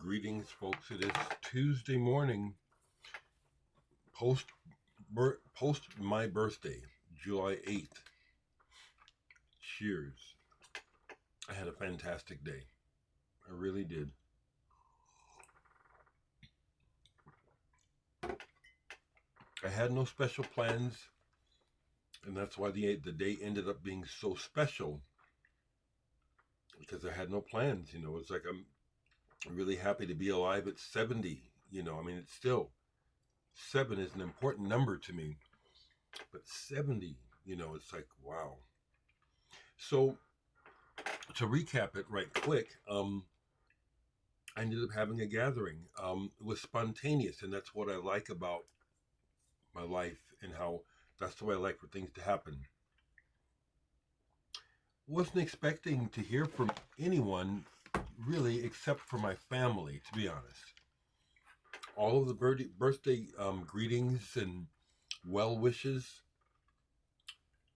Greetings, folks. It is Tuesday morning, post my birthday, July 8th. Cheers. I had a fantastic day. I really did. I had no special plans, and that's why the day ended up being so special, because I had no plans. It's like I'm really happy to be alive at 70. It's still, 7 is an important number to me, but 70, it's like, wow. So to recap it right quick, I ended up having a gathering. It was spontaneous, and that's what I like about my life, and how that's the way I like for things to happen. Wasn't expecting to hear from anyone really, except for my family, to be honest. All of the birthday greetings and well wishes,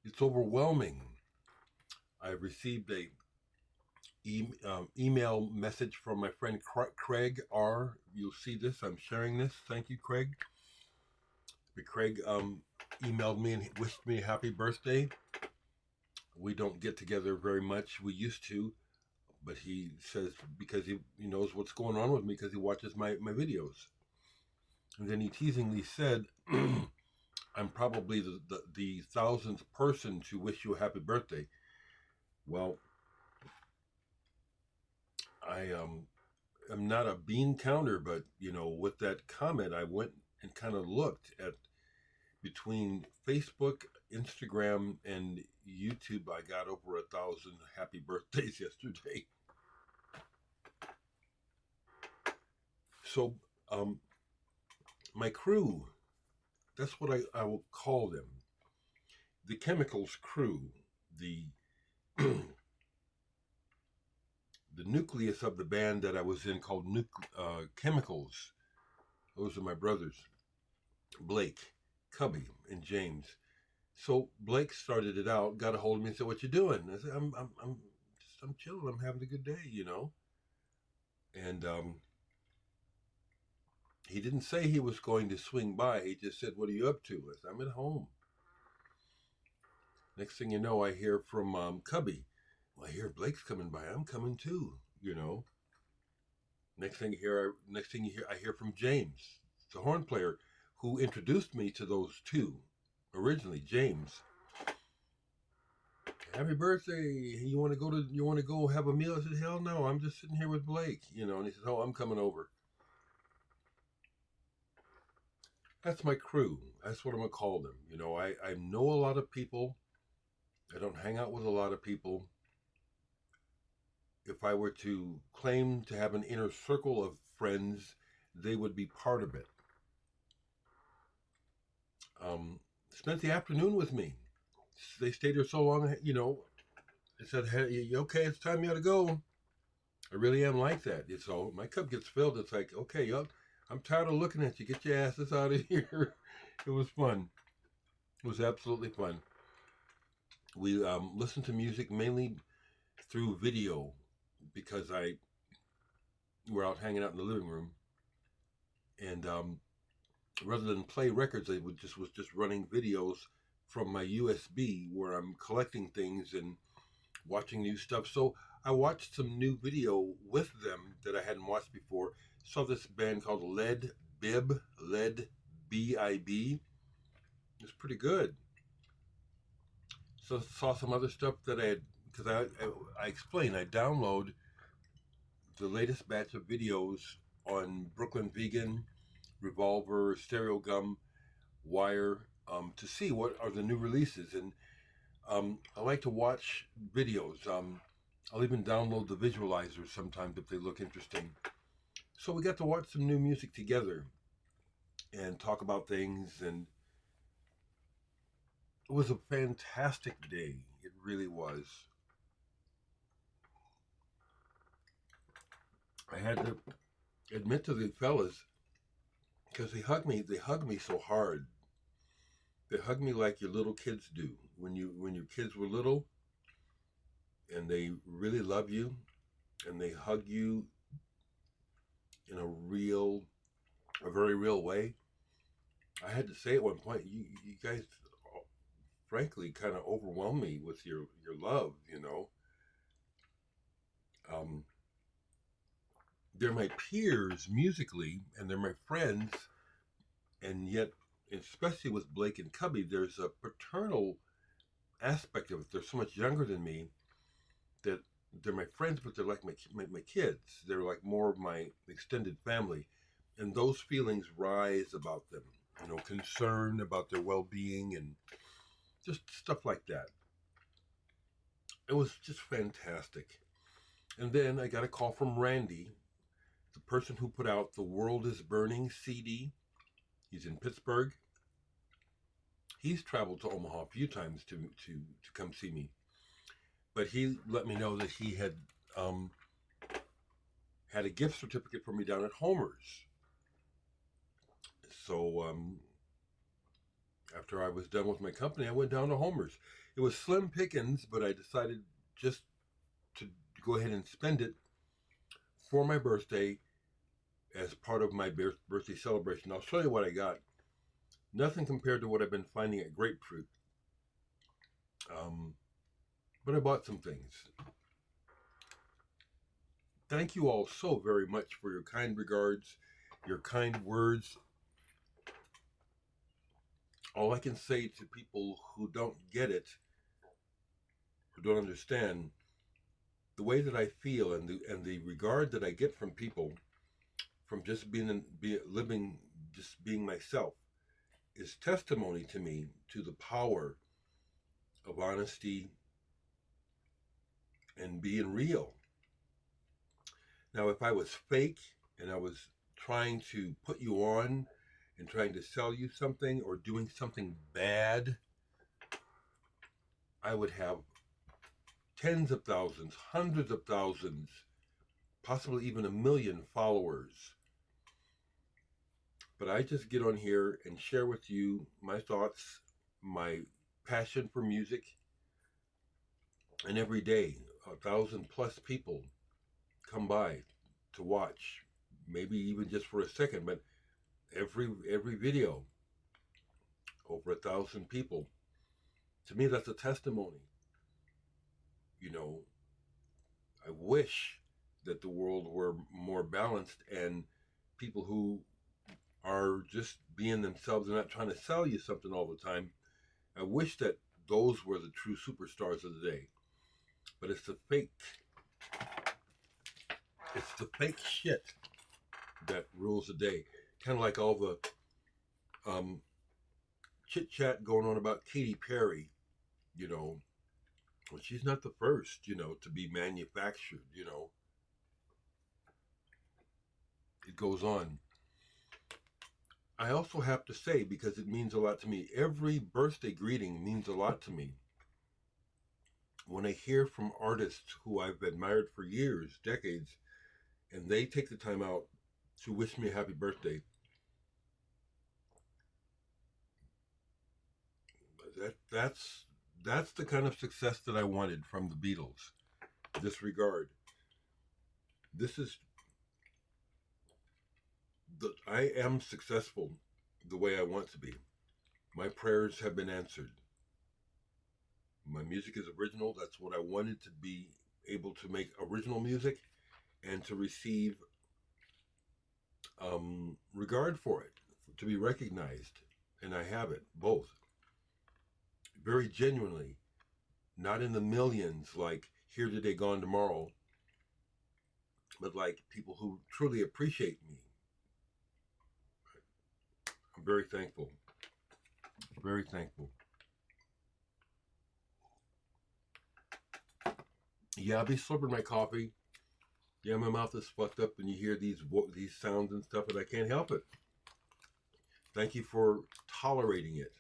it's overwhelming. I received a email message from my friend Craig R. You'll see this. I'm sharing this. Thank you, Craig. But Craig emailed me and wished me a happy birthday. We don't get together very much. We used to, but he says because he knows what's going on with me, because he watches my videos. And then he teasingly said, I'm probably the thousandth person to wish you a happy birthday. Well, I am not a bean counter, but with that comment, I went and kind of looked at between Facebook, Instagram, and YouTube. I got over 1,000 happy birthdays yesterday. So my crew, that's what I will call them, the Chemicals crew, the the nucleus of the band that I was in, called Chemicals. Those are my brothers, Blake, Cubby, and James. So Blake started it out, got a hold of me and said, "What you doing?" I said, I'm chilling. I'm having a good day, And he didn't say he was going to swing by. He just said, "What are you up to?" I said, "I'm at home." Next thing you know, I hear from Cubby. Well, I hear Blake's coming by. I'm coming too, Next thing you hear, I hear from James, the horn player, who introduced me to those two originally. James, happy birthday! You want to go have a meal? I said, hell no, I'm just sitting here with Blake, And he said, oh, I'm coming over. That's my crew. That's what I'm gonna call them. I know a lot of people. I don't hang out with a lot of people. If I were to claim to have an inner circle of friends, they would be part of it. Spent the afternoon with me. They stayed there so long, They said, hey, okay, it's time you ought to go. I really am like that. So my cup gets filled. It's like, okay, I'm tired of looking at you. Get your asses out of here. It was fun. It was absolutely fun. We listened to music mainly through video, because we're out hanging out in the living room, and rather than play records, I was just running videos from my USB, where I'm collecting things and watching new stuff. So I watched some new video with them that I hadn't watched before. Saw this band called Lead B-I-B. It's pretty good. So saw some other stuff that I had, because I explained, I download the latest batch of videos on Brooklyn Vegan, Revolver, Stereo Gum, Wire, to see what are the new releases. And I like to watch videos. I'll even download the visualizers sometimes if they look interesting. So we got to watch some new music together and talk about things, and it was a fantastic day. It really was. I had to admit to the fellas, because they hug me so hard. They hug me like your little kids do. When your kids were little, and they really love you, and they hug you in a very real way. I had to say at one point, you guys, frankly, kind of overwhelm me with your love. Um, they're my peers musically, and they're my friends, and yet, especially with Blake and Cubby, there's a paternal aspect of it. They're so much younger than me that they're my friends, but they're like my kids. They're like more of my extended family, and those feelings rise about them. Concern about their well-being and just stuff like that. It was just fantastic. And then I got a call from Randy, the person who put out the World is Burning CD. He's in Pittsburgh. He's traveled to Omaha a few times to come see me. But he let me know that he had a gift certificate for me down at Homer's. So after I was done with my company, I went down to Homer's. It was slim pickings, but I decided just to go ahead and spend it for my birthday as part of my birthday celebration. I'll show you what I got. Nothing compared to what I've been finding at Grapefruit. But I bought some things. Thank you all so very much for your kind regards, your kind words. All I can say to people who don't get it or don't understand, the way that I feel and the regard that I get from people from just just being myself is testimony to me to the power of honesty and being real. Now, if I was fake and I was trying to put you on and trying to sell you something or doing something bad, I would have tens of thousands, hundreds of thousands, possibly even 1 million followers. But I just get on here and share with you my thoughts, my passion for music, and every day 1,000+ people come by to watch, maybe even just for a second, but every video, over 1,000 people. To me, that's a testimony. I wish that the world were more balanced and people who are just being themselves and not trying to sell you something all the time. I wish that those were the true superstars of the day. But it's the fake shit that rules the day. Kind of like all the chit chat going on about Katy Perry, well, she's not the first, to be manufactured, It goes on. I also have to say, because it means a lot to me, every birthday greeting means a lot to me. When I hear from artists who I've admired for years, decades, and they take the time out to wish me a happy birthday, that's the kind of success that I wanted from the Beatles. This regard. I am successful the way I want to be. My prayers have been answered. My music is original. That's what I wanted, to be able to make original music and to receive regard for it, to be recognized. And I have it, both. Very genuinely. Not in the millions like here today, gone tomorrow, but like people who truly appreciate me. I'm very thankful. Very thankful. Yeah, I'll be slurping my coffee. Yeah, my mouth is fucked up, and you hear these sounds and stuff, and I can't help it. Thank you for tolerating it.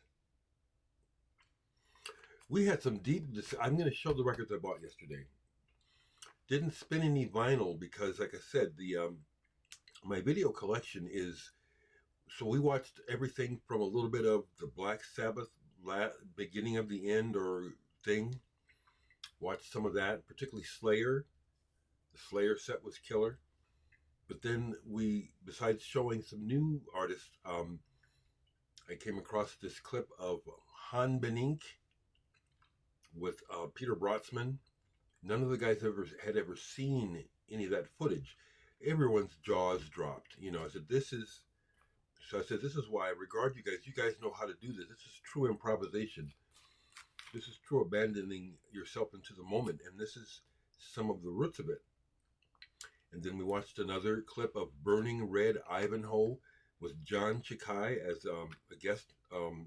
We had some deep. I'm going to show the records I bought yesterday. Didn't spin any vinyl because, like I said, my video collection is. So we watched everything from a little bit of the Black Sabbath beginning of the end or thing. Watched some of that, particularly Slayer. The Slayer set was killer. But then besides showing some new artists, I came across this clip of Han Benink with Peter Brotzman. None of the guys had ever seen any of that footage. Everyone's jaws dropped. I said, this is why I regard you guys. You guys know how to do this. This is true improvisation. This is true abandoning yourself into the moment. And this is some of the roots of it. And then we watched another clip of Burning Red Ivanhoe with John Chikai as a guest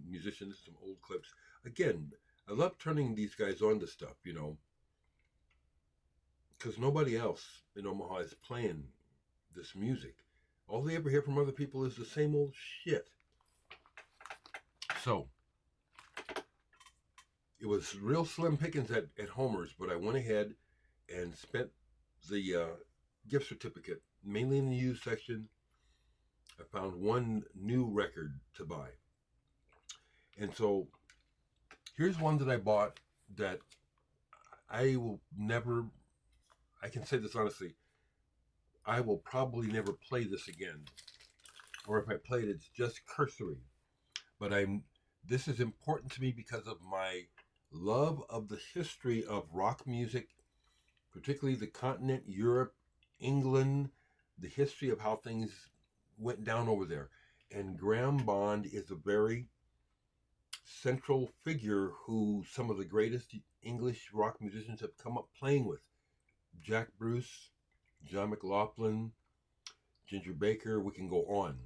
musician. This is some old clips. Again, I love turning these guys on to stuff, because nobody else in Omaha is playing this music. All they ever hear from other people is the same old shit. So, it was real slim pickings at Homer's, but I went ahead and spent the gift certificate, mainly in the used section. I found one new record to buy. And so, here's one that I bought that I will never, I can say this honestly, I will probably never play this again. Or if I play it, it's just cursory. But this is important to me because of my love of the history of rock music, particularly the continent, Europe, England, the history of how things went down over there. And Graham Bond is a very central figure who some of the greatest English rock musicians have come up playing with. Jack Bruce, John McLaughlin, Ginger Baker, we can go on.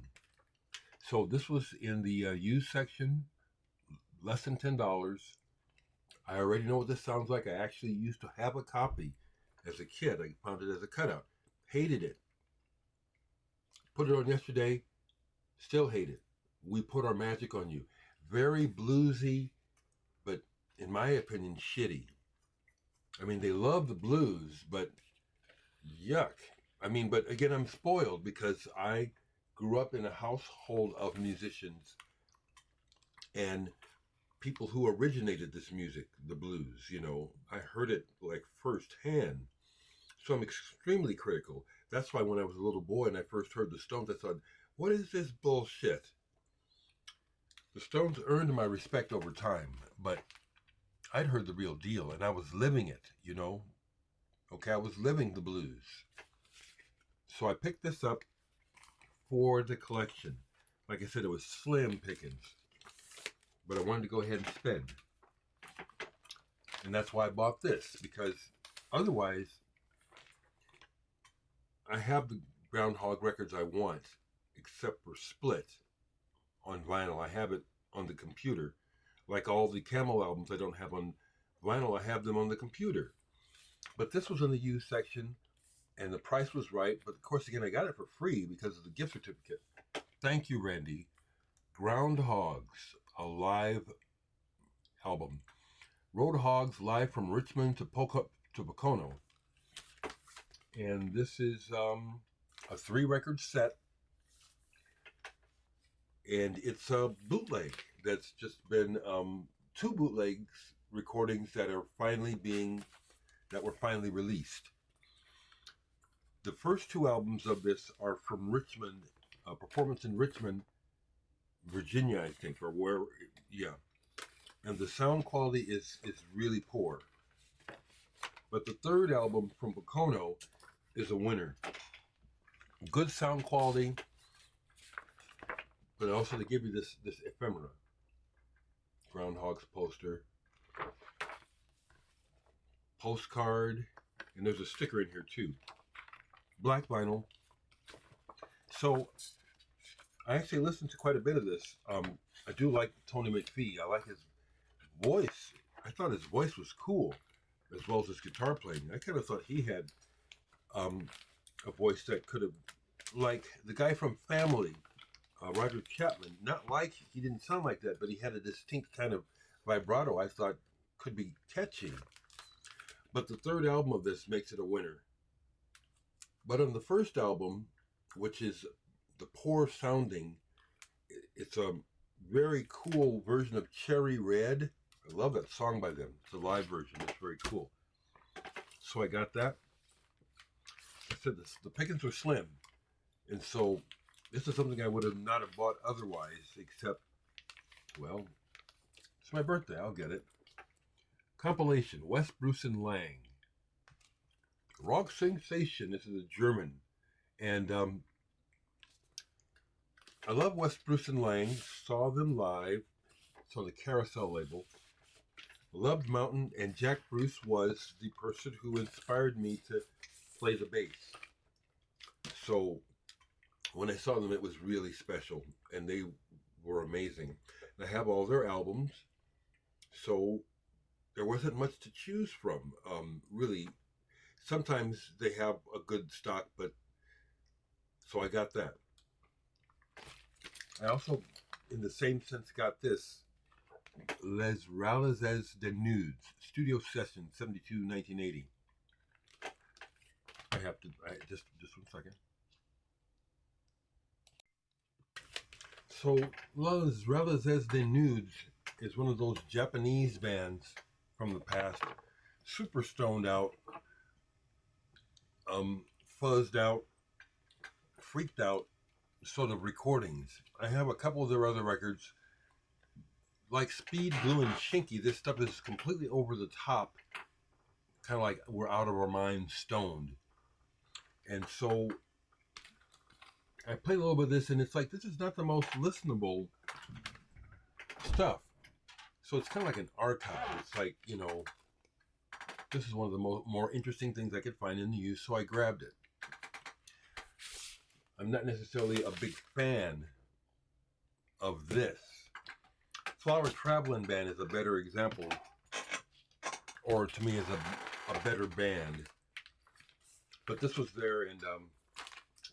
So this was in the used section, less than $10. I already know what this sounds like. I actually used to have a copy as a kid. I found it as a cutout. Hated it. Put it on yesterday, still hate it. We Put Our Magic on You. Very bluesy, but in my opinion, shitty. I mean, they love the blues, but yuck. I mean, but again, I'm spoiled because I grew up in a household of musicians and people who originated this music, the blues, I heard it like firsthand. So I'm extremely critical. That's why when I was a little boy and I first heard the Stones, I thought, what is this bullshit? The Stones earned my respect over time, but I'd heard the real deal and I was living it, Okay, I was living the blues. So I picked this up for the collection. Like I said, it was slim pickings, but I wanted to go ahead and spend. And that's why I bought this, because otherwise, I have the Groundhog records I want, except for Split on vinyl. I have it on the computer. Like all the Camel albums I don't have on vinyl, I have them on the computer. But this was in the used section, and the price was right. But of course, again, I got it for free because of the gift certificate. Thank you, Randy. Groundhogs, a live album. Road Hogs live from Richmond to Pocono. And this is a 3-record set. And it's a bootleg that's just been 2 bootlegs recordings that were finally released. The first 2 albums of this are from Richmond, performance in Richmond, Virginia, I think, or where, yeah. And the sound quality is really poor. But the 3rd album from Pocono is a winner. Good sound quality, but also they give you this ephemera. Groundhog's poster. Postcard. And there's a sticker in here too. Black vinyl. So, I actually listened to quite a bit of this. I do like Tony McPhee. I like his voice. I thought his voice was cool, as well as his guitar playing. I kind of thought he had a voice that could have, like the guy from Family, Roger Chapman. He didn't sound like that, but he had a distinct kind of vibrato I thought could be catchy. But the 3rd album of this makes it a winner. But on the first album, which is the poor sounding, it's a very cool version of Cherry Red. I love that song by them. It's a live version. It's very cool. So I got that. I said the pickings were slim. And so this is something I would have not have bought otherwise, except, well, it's my birthday. I'll get it. Compilation, West Bruce and Lang. Rock Sensation. This is a German. And I love West Bruce and Lang. Saw them live. Saw the Carousel label. Loved Mountain. And Jack Bruce was the person who inspired me to play the bass. So when I saw them, it was really special. And they were amazing. And I have all their albums. So there wasn't much to choose from, really. Sometimes they have a good stock, but so I got that. I also, in the same sense, got this Les Ralezes de Nudes Studio Session 72 1980. I have to, just 1 second. So Les Ralezes de Nudes is one of those Japanese bands from the past, super stoned out, fuzzed out, freaked out sort of recordings. I have a couple of their other records, like Speed, Blue, and Shinky. This stuff is completely over the top, kind of like we're out of our minds stoned. And so I played a little bit of this, and it's like, this is not the most listenable stuff. So it's kind of like an archive. It's like, you know, this is one of the more interesting things I could find in the used, so I grabbed it. I'm not necessarily a big fan of this. Flower Traveling Band is a better example, or to me is a better band. But this was there, and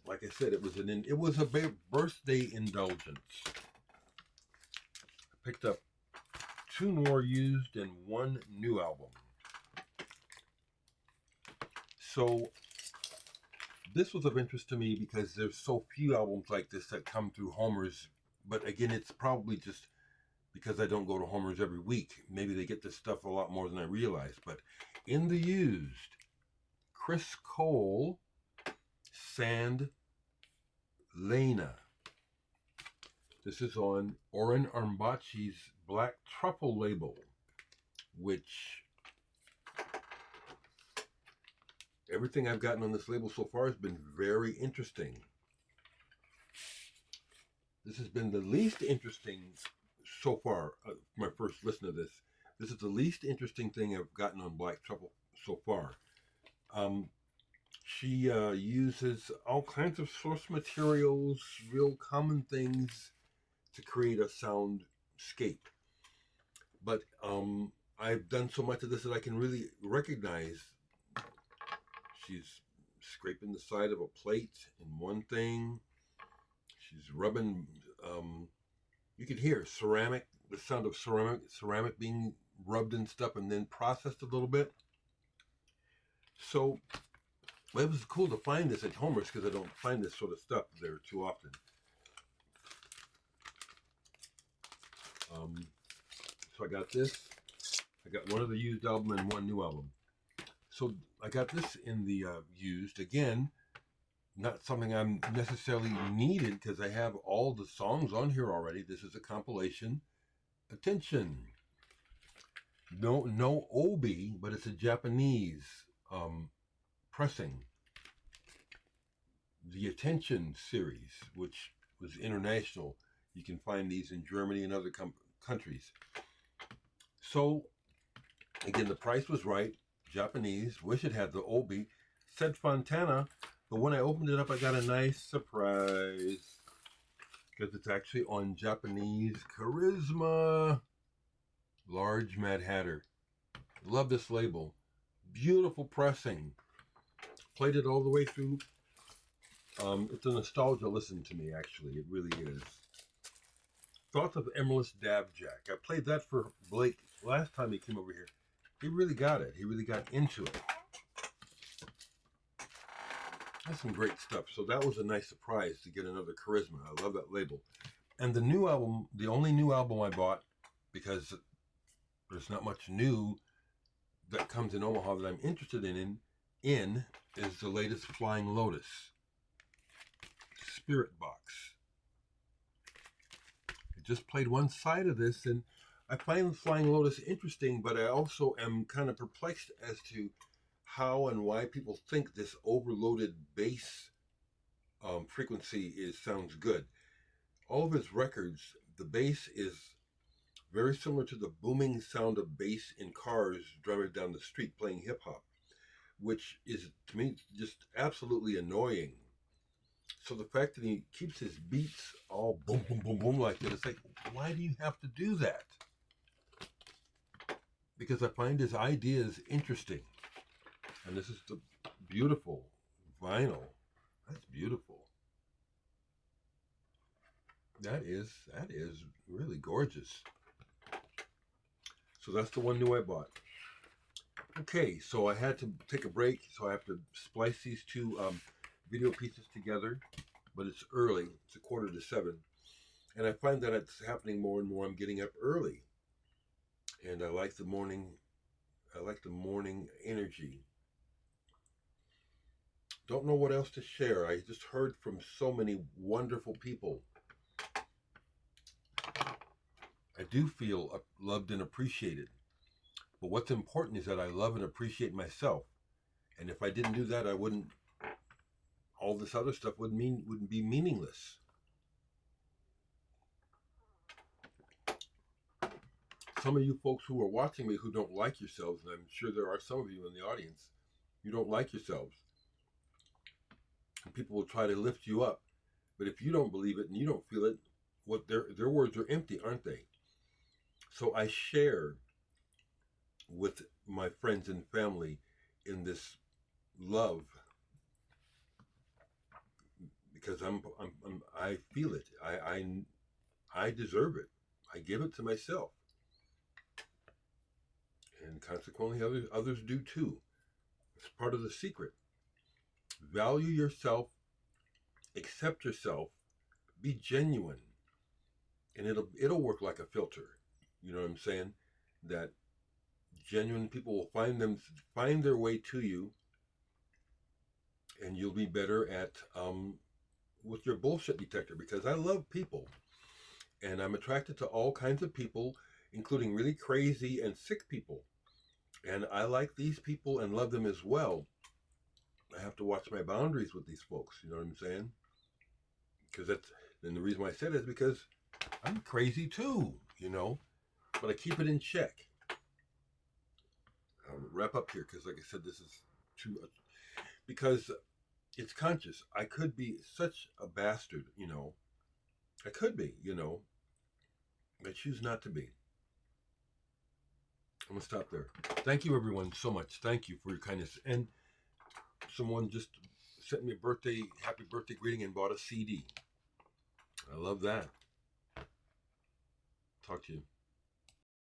like I said, it was a birthday indulgence. I picked up 2 more used and 1 new album. So this was of interest to me because there's so few albums like this that come through Homer's. But again, it's probably just because I don't go to Homer's every week. Maybe they get this stuff a lot more than I realize. But in the used, Chris Cole, Sand Lena. This is on Oren Armbachi's Black Truffle label, which everything I've gotten on this label so far has been very interesting. This has been the least interesting so far, my first listen to this. This is the least interesting thing I've gotten on Black Truffle so far. She uses all kinds of source materials, real common things to create a soundscape. But I've done so much of this that I can really recognize. She's scraping the side of a plate in one thing. She's rubbing, you can hear ceramic, the sound of ceramic being rubbed and stuff and then processed a little bit. So it was cool to find this at Homer's because I don't find this sort of stuff there too often. So I got this. I got 1 of the used album and 1 new album. So I got this in the used. Again, not something I'm necessarily needed because I have all the songs on here already. This is a compilation. Attention. No obi, but it's a Japanese pressing. The Attention series, which was international. You can find these in Germany and other countries. So, again, the price was right. Japanese. Wish it had the obi. Said Fontana, but when I opened it up, I got a nice surprise because it's actually on Japanese. Charisma. Large Mad Hatter. Love this label. Beautiful pressing. Played it all the way through. It's a nostalgia listen to me, actually. It really is. Thoughts of Emerald's Dab Jack. I played that for Blake last time he came over here. He really got it. He really got into it. That's some great stuff. So that was a nice surprise to get another Charisma. I love that label. And the new album, the only new album I bought, because there's not much new that comes in Omaha that I'm interested in is the latest Flying Lotus. Spirit box. I just played one side of this, and I find Flying Lotus interesting, but I also am kind of perplexed as to how and why people think this overloaded bass frequency sounds good. All of his records, the bass is very similar to the booming sound of bass in cars driving down the street playing hip hop, which is to me just absolutely annoying. So the fact that he keeps his beats all boom, boom, boom, boom like that, it's like, why do you have to do that? Because I find his ideas interesting. And this is the beautiful vinyl. That's beautiful. That is really gorgeous. So that's the one new I bought. Okay, so I had to take a break, so I have to splice these two video pieces together, but it's early. It's 6:45, and I find that it's happening more and more. I'm getting up early, and I like the morning. I like the morning energy. Don't know what else to share. I just heard from so many wonderful people. I do feel loved and appreciated. But what's important is that I love and appreciate myself. And if I didn't do that, I wouldn't. All this other stuff wouldn't be meaningless. Some of you folks who are watching me who don't like yourselves, and I'm sure there are some of you in the audience, you don't like yourselves. And people will try to lift you up. But if you don't believe it and you don't feel it, what their words are empty, aren't they? So I share with my friends and family in this love because I feel it. I deserve it. I give it to myself, and consequently, others do too. It's part of the secret. Value yourself, accept yourself, be genuine, and it'll work like a filter. You know what I'm saying? That genuine people will find their way to you, and you'll be better at with your bullshit detector. Because I love people, and I'm attracted to all kinds of people, including really crazy and sick people. And I like these people and love them as well. I have to watch my boundaries with these folks. You know what I'm saying? Because and the reason why I said it is because I'm crazy too. You know, but I keep it in check. I'll wrap up here because, like I said, this is too because it's conscious. I could be such a bastard. You know, I could be. You know, I choose not to be. I'm gonna stop there. Thank you, everyone, so much. Thank you for your kindness. And someone just sent me a happy birthday greeting and bought a CD. I love that. Talk to you.